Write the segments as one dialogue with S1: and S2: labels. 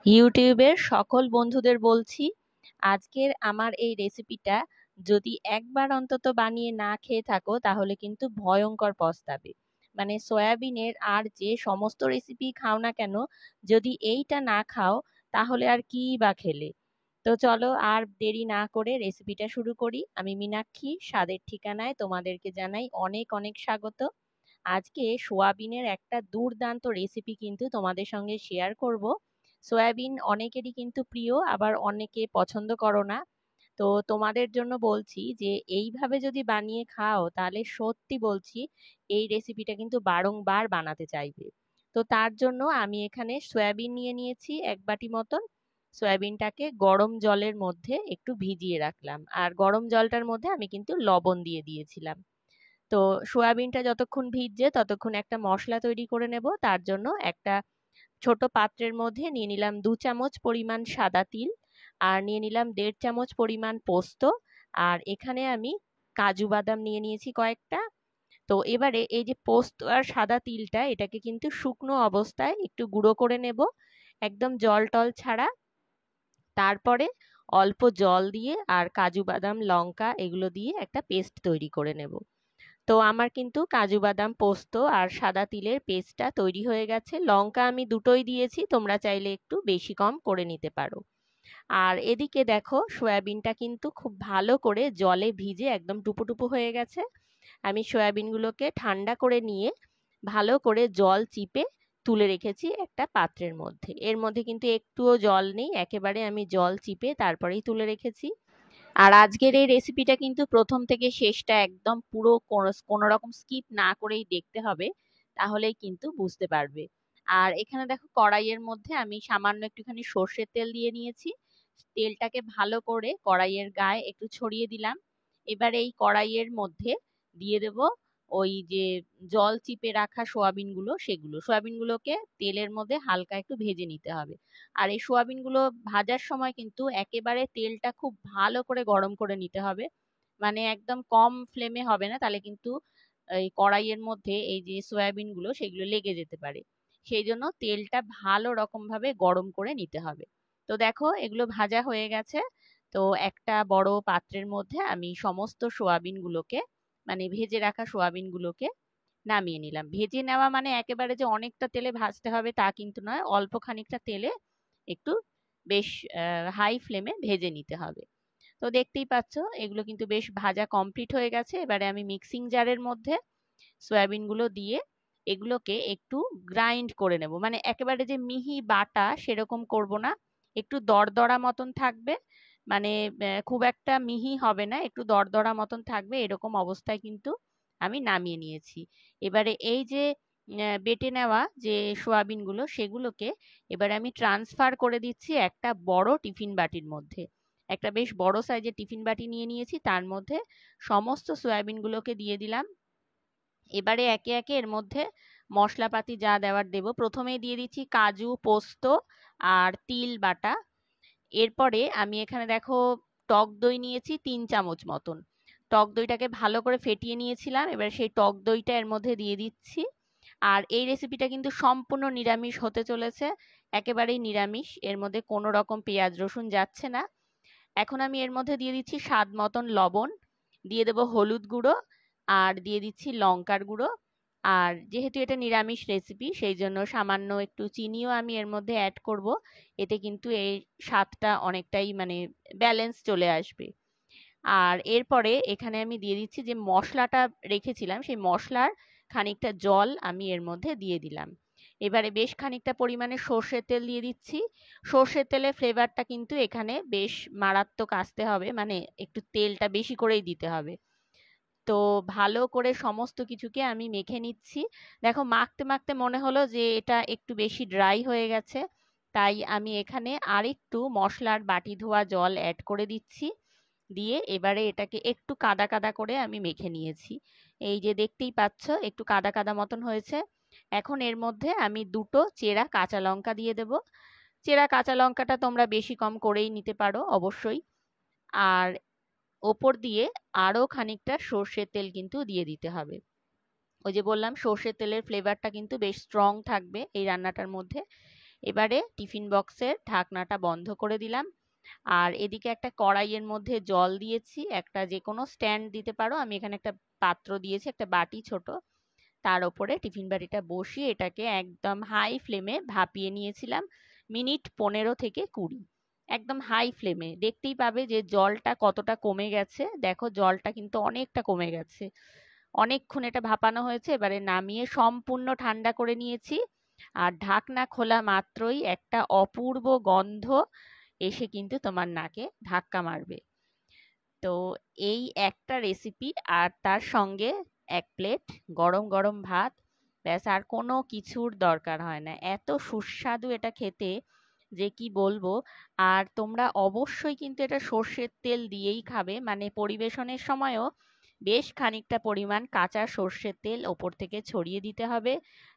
S1: ইউটিউবের সকল বন্ধুদের বলছি, আজকের আমার এই রেসিপিটা যদি একবার অন্তত বানিয়ে না খেয়ে থাকো তাহলে কিন্তু ভয়ঙ্কর পস্তাবে। মানে সয়াবিনের আর যে সমস্ত রেসিপি খাও না কেন, যদি এইটা না খাও তাহলে আর কি বা খেলে। তো চলো আর দেরি না করে রেসিপিটা শুরু করি। আমি মীনাক্ষী, স্বাদের ঠিকানায় তোমাদেরকে জানাই অনেক অনেক স্বাগত। আজকে সোয়াবিনের একটা দুর্দান্ত রেসিপি কিন্তু তোমাদের সঙ্গে শেয়ার করব। সয়াবিন অনেকেরই কিন্তু প্রিয়, আবার অনেকে পছন্দ করো না। তো তোমাদের জন্য বলছি যে এইভাবে যদি বানিয়ে খাও তাহলে সত্যি বলছি এই রেসিপিটা কিন্তু বারংবার বানাতে চাইবে। তো তার জন্য আমি এখানে সয়াবিন নিয়ে নিয়েছি 1 বাটি মতন। সয়াবিনটাকে গরম জলের মধ্যে একটু ভিজিয়ে রাখলাম, আর গরম জলটার মধ্যে আমি কিন্তু লবণ দিয়ে দিয়েছিলাম। তো সোয়াবিনটা যতক্ষণ ভিজছে ততক্ষণ একটা মশলা তৈরি করে নেব। তার জন্য একটা ছোট পাত্রের মধ্যে নিয়ে নিলাম 2 চামচ পরিমাণ সাদা তিল, আর নিয়ে নিলাম 1.5 চামচ পরিমাণ পোস্ত, আর এখানে আমি কাজু বাদাম নিয়ে নিয়েছি কয়েকটা। তো এবারে এই যে পোস্ত আর সাদা তিলটা, এটাকে কিন্তু শুকনো অবস্থায় একটু গুঁড়ো করে নেব, একদম জল টল ছাড়া। তারপরে অল্প জল দিয়ে আর কাজু বাদাম লঙ্কা এগুলো দিয়ে একটা পেস্ট তৈরি করে নেব। তো আমার কিন্তু কাজু বাদাম পোস্ত আর সাদা তিলের পেস্টটা তৈরি হয়ে গেছে। লঙ্কা আমি দুটোই দিয়েছি, তোমরা চাইলে একটু বেশি কম করে নিতে পারো। আর এদিকে দেখো সয়াবিনটা কিন্তু খুব ভালো করে জলে ভিজে একদম টুপো টুপো হয়ে গেছে। আমি সয়াবিনগুলোকে ঠান্ডা করে নিয়ে ভালো করে জল চিপে তুলে রেখেছি একটা পাত্রের মধ্যে। এর মধ্যে কিন্তু একটুও জল নেই, একেবারে আমি জল চিপে তারপরেই তুলে রেখেছি। আর আজকের এই রেসিপিটা কিন্তু প্রথম থেকে শেষটা একদম পুরো কোনো রকম স্কিপ না করেই দেখতে হবে, তাহলেই কিন্তু বুঝতে পারবে। আর এখানে দেখো কড়াইয়ের মধ্যে আমি সামান্য একটুখানি সর্ষের তেল দিয়ে নিয়েছি। তেলটাকে ভালো করে কড়াইয়ের গায়ে একটু ছড়িয়ে দিলাম। এবার এই কড়াইয়ের মধ্যে দিয়ে দেব ওই যে জল চিপে রাখা সোয়াবিনগুলোকে তেলের মধ্যে হালকা একটু ভেজে নিতে হবে। আর এই সোয়াবিনগুলো ভাজার সময় কিন্তু একেবারে তেলটা খুব ভালো করে গরম করে নিতে হবে। মানে একদম কম ফ্লেমে হবে না, তাহলে কিন্তু এই কড়াইয়ের মধ্যে এই যে সয়াবিনগুলো সেগুলো লেগে যেতে পারে। সেই জন্য তেলটা ভালো রকম ভাবে গরম করে নিতে হবে। তো দেখো এগুলো ভাজা হয়ে গেছে। তো একটা বড় পাত্রের মধ্যে আমি সমস্ত সোয়াবিনগুলোকে, মানে ভেজে রাখা সোয়াবিনগুলোকে নামিয়ে নিলাম। ভেজে নেওয়া মানে একেবারে যে অনেকটা তেলে ভাজতে হবে তা কিন্তু নয়, অল্প খানিকটা তেলে একটু বেশ হাই ফ্লেমে ভেজে নিতে হবে। তো দেখতেই পাচ্ছ এগুলো কিন্তু বেশ ভাজা কমপ্লিট হয়ে গেছে। এবারে আমি মিক্সিং জারের মধ্যে সয়াবিনগুলো দিয়ে এগুলোকে একটু গ্রাইন্ড করে নেব। মানে একেবারে যে মিহি বাটা সেরকম করব না, একটু দরদরা মতন থাকবে। মানে খুব একটা মিহি হবে না, একটু দরদরা মতন থাকবে, এরকম অবস্থায় কিন্তু আমি নামিয়ে নিয়েছি। এবারে এই যে বেটে নেওয়া যে সোয়াবিনগুলো সেগুলোকে এবারে আমি ট্রান্সফার করে দিচ্ছি একটা বড় টিফিন বাটির মধ্যে। একটা বেশ বড় সাইজের টিফিন বাটি নিয়ে নিয়েছি, তার মধ্যে সমস্ত সয়াবিনগুলোকে দিয়ে দিলাম। এবারে একে একে এর মধ্যে মশলাপাতি যা দেওয়ার দেব। প্রথমেই দিয়ে দিচ্ছি কাজু পোস্ত আর তিল বাটা। এরপরে আমি এখানে দেখো টক দই নিয়েছি 3 চামচ মতন। টক দইটাকে ভালো করে ফেটিয়ে নিয়েছিলাম, এবার সেই টক দইটা এর মধ্যে দিয়ে দিচ্ছি। আর এই রেসিপিটা কিন্তু সম্পূর্ণ নিরামিষ হতে চলেছে, একেবারেই নিরামিষ, এর মধ্যে কোনো রকম পেঁয়াজ রসুন যাচ্ছে না। এখন আমি এর মধ্যে দিয়ে দিচ্ছি স্বাদ মতন লবণ, দিয়ে দেবো হলুদ গুঁড়ো, আর দিয়ে দিচ্ছি লঙ্কার গুঁড়ো। আর যেহেতু এটা নিরামিষ রেসিপি সেই জন্য সামান্য একটু চিনিও আমি এর মধ্যে অ্যাড করব। এতে কিন্তু এই স্বাদটা অনেকটাই মানে ব্যালেন্স চলে আসবে। আর এরপরে এখানে আমি দিয়ে দিচ্ছি যে মশলাটা রেখেছিলাম, সেই মশলার খানিকটা জল আমি এর মধ্যে দিয়ে দিলাম। এবারে বেশ খানিকটা পরিমাণে সর্ষের তেল দিয়ে দিচ্ছি। সর্ষের তেলের ফ্লেভারটা কিন্তু এখানে বেশ মারাত্মক আসতে হবে, মানে একটু তেলটা বেশি করেই দিতে হবে। তো ভালো করে সমস্ত কিছুকে আমি মেখে নিচ্ছি। দেখো মাখতে মাখতে মনে হলো যে এটা একটু বেশি ড্রাই হয়ে গেছে, তাই আমি এখানে আরেকটু মশলার বাটি ধোয়া জল অ্যাড করে দিচ্ছি। দিয়ে এবারে এটাকে একটু কাদা কাদা করে আমি মেখে নিয়েছি। এই যে দেখতেই পাচ্ছ একটু কাদা কাদা মতন হয়েছে। এখন এর মধ্যে আমি দুটো চেরা কাঁচা লঙ্কা দিয়ে দেব। চেরা কাঁচা লঙ্কাটা তোমরা বেশি কম করেই নিতে পারো অবশ্যই। আর ওপর দিয়ে আরো খানিকটা সর্ষের তেল কিন্তু দিয়ে দিতে হবে। ওই যে বললাম সর্ষের তেলের ফ্লেভারটা কিন্তু বেশ স্ট্রং থাকবে এই রান্নাটার মধ্যে। এবারে টিফিন বক্সের ঢাকনাটা বন্ধ করে দিলাম। আর এদিকে একটা কড়াইয়ের মধ্যে জল দিয়েছি, একটা যে কোনো স্ট্যান্ড দিতে পারো, আমি এখানে একটা পাত্র দিয়েছি, একটা বাটি ছোট, তার ওপরে টিফিন বাটিটা বসিয়ে এটাকে একদম হাই ফ্লেমে ভাপিয়ে নিয়েছিলাম মিনিট 15 থেকে 20। একদম হাই ফ্লেমে, দেখতেই পাবে যে জলটা কতটা কমে গেছে। দেখো জলটা কিন্তু অনেকটা কমে গেছে, অনেকক্ষণ এটা ভাপানো হয়েছে। এবারে নামিয়ে সম্পূর্ণ ঠান্ডা করে নিয়েছি। আর ঢাকনা খোলা মাত্রই একটা অপূর্ব গন্ধ এসে কিন্তু তোমার নাকে ধাক্কা মারবে। তো এই একটা রেসিপি, আর তার সঙ্গে 1 প্লেট গরম গরম ভাত, ব্যাস আর কোনো কিছুর দরকার হয় না। এত সুস্বাদু এটা খেতে যে কি বলবো। আর তোমরা অবশ্যই কিন্তু এটা সর্ষের তেল দিয়েই খাবে, মানে পরিবেশনের সময়ও বেশ খানিকটা পরিমাণ কাঁচা সর্ষের তেল ওপর থেকে ছড়িয়ে দিতে হবে,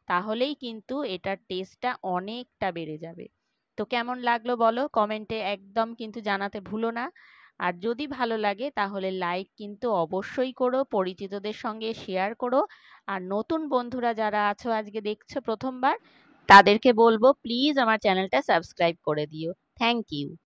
S1: তাহলেই কিন্তু এটার টেস্টটা অনেকটা বেড়ে যাবে। তো কেমন লাগলো বলো কমেন্টে একদম কিন্তু জানাতে ভুলো না। আর যদি ভালো লাগে তাহলে লাইক কিন্তু অবশ্যই করো, পরিচিতদের সঙ্গে শেয়ার করো। আর নতুন বন্ধুরা যারা আছো আজকে দেখছো প্রথমবার, তাদেরকে বলবো প্লিজ আমার চ্যানেলটা সাবস্ক্রাইব করে দিও। Thank you.